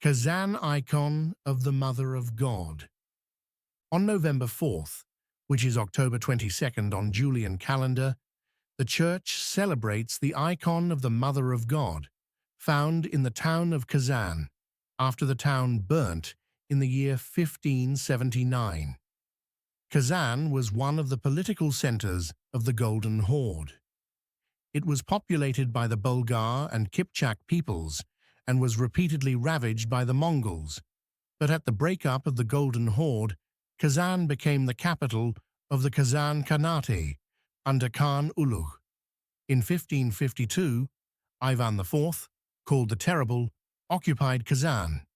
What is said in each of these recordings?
Kazan Icon of the Mother of God. On November 4th, which is October 22nd on Julian calendar, the Church celebrates the icon of the Mother of God, found in the town of Kazan, after the town burnt in the year 1579. Kazan was one of the political centers of the Golden Horde. It was populated by the Bulgar and Kipchak peoples and was repeatedly ravaged by the Mongols, but at the breakup of the Golden Horde, Kazan became the capital of the Kazan Khanate under Khan Ulu. In 1552, Ivan IV, called the Terrible, occupied Kazan,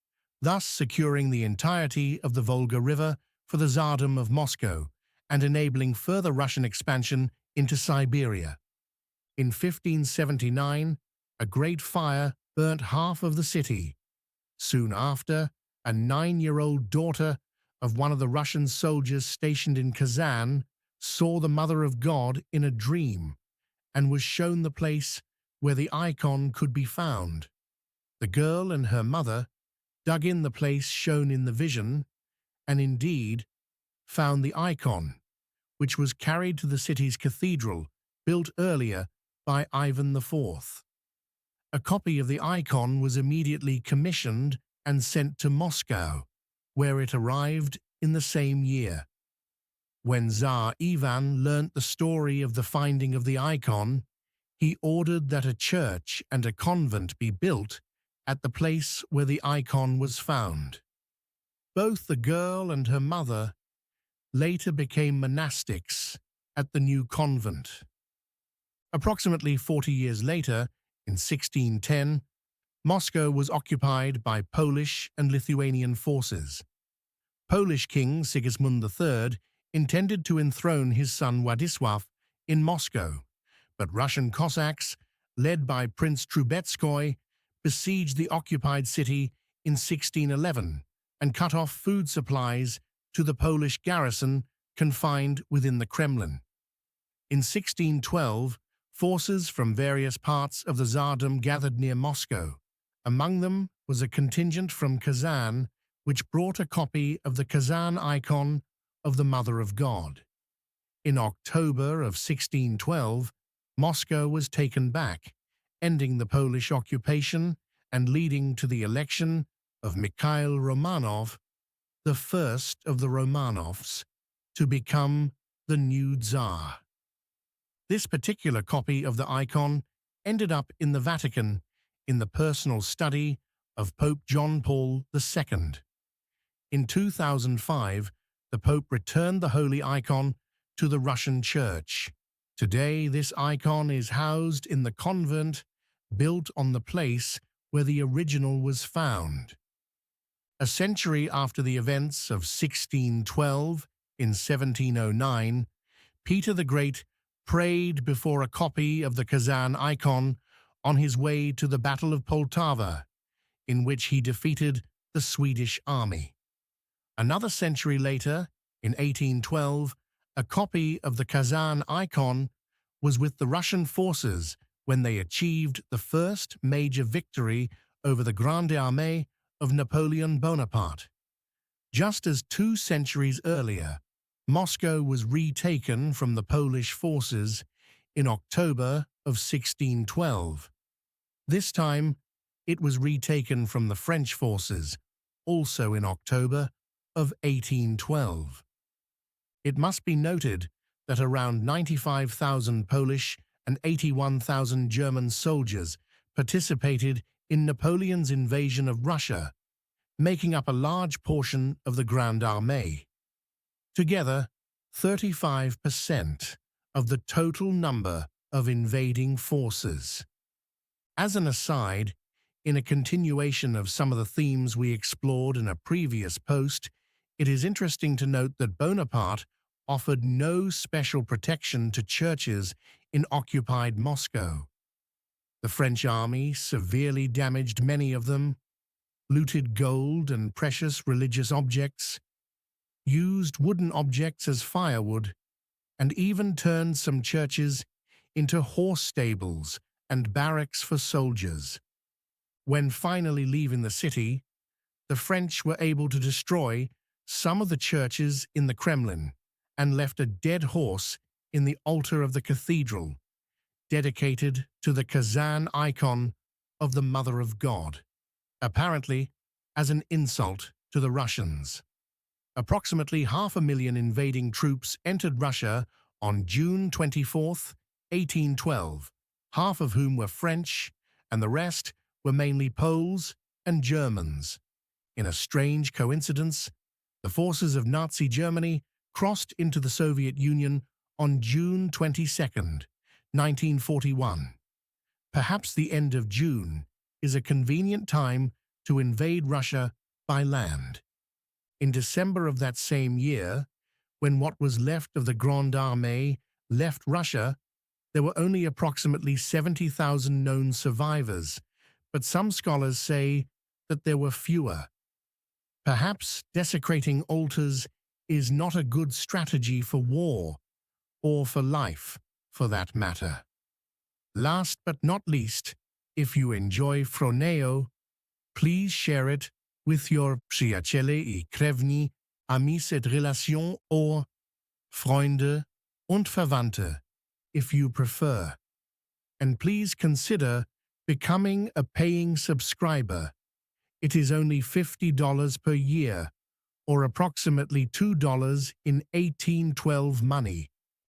thus securing the entirety of the Volga River for the Tsardom of Moscow and enabling further Russian expansion into Siberia. In 1579, a great fire burnt half of the city. Soon after, a 9-year-old daughter of one of the Russian soldiers stationed in Kazan saw the Mother of God in a dream and was shown the place where the icon could be found. The girl and her mother dug in the place shown in the vision and indeed found the icon, which was carried to the city's cathedral, built earlier by Ivan IV. A copy of the icon was immediately commissioned and sent to Moscow, where it arrived in the same year. When Tsar Ivan learnt the story of the finding of the icon, he ordered that a church and a convent be built at the place where the icon was found. Both the girl and her mother later became monastics at the new convent. Approximately 40 years later, in 1610, Moscow was occupied by Polish and Lithuanian forces. Polish King Sigismund III intended to enthrone his son Władysław in Moscow, but Russian Cossacks, led by Prince Trubetskoy, besieged the occupied city in 1611 and cut off food supplies to the Polish garrison confined within the Kremlin. In 1612, forces from various parts of the Tsardom gathered near Moscow. Among them was a contingent from Kazan, which brought a copy of the Kazan icon of the Mother of God. In October of 1612, Moscow was taken back, ending the Polish occupation and leading to the election of Mikhail Romanov, the first of the Romanovs, to become the new Tsar. This particular copy of the icon ended up in the Vatican in the personal study of Pope John Paul II. In 2005, the Pope returned the holy icon to the Russian Church. Today, this icon is housed in the convent built on the place where the original was found. A century after the events of 1612, in 1709, Peter the Great prayed before a copy of the Kazan icon on his way to the Battle of Poltava, in which he defeated the Swedish army. Another century later, in 1812, a copy of the Kazan icon was with the Russian forces when they achieved the first major victory over the Grande Armée of Napoleon Bonaparte. Just as 2 centuries earlier, Moscow was retaken from the Polish forces in October of 1612. This time, it was retaken from the French forces, also in October of 1812. It must be noted that around 95,000 Polish and 81,000 German soldiers participated in Napoleon's invasion of Russia, making up a large portion of the Grande Armée. Together, 35% of the total number of invading forces. As an aside, in a continuation of some of the themes we explored in a previous post, it is interesting to note that Bonaparte offered no special protection to churches in occupied Moscow. The French army severely damaged many of them, looted gold and precious religious objects, used wooden objects as firewood, and even turned some churches into horse stables and barracks for soldiers. When finally leaving the city, the French were able to destroy some of the churches in the Kremlin and left a dead horse in the altar of the cathedral, dedicated to the Kazan Icon of the Mother of God, apparently as an insult to the Russians. Approximately 500,000 invading troops entered Russia on June 24, 1812, half of whom were French, and the rest were mainly Poles and Germans. In a strange coincidence, the forces of Nazi Germany crossed into the Soviet Union on June 22, 1941. Perhaps the end of June is a convenient time to invade Russia by land. In December of that same year, when what was left of the Grande Armée left Russia, there were only approximately 70,000 known survivors, but some scholars say that there were fewer. Perhaps desecrating altars is not a good strategy for war, or for life, for that matter. Last but not least, if you enjoy Phroneo, please share it with your przyjaciele I krewni, amis et relations, or Freunde und Verwandte, if you prefer. And please consider becoming a paying subscriber. It is only $50 per year, or approximately $2 in 1812 money.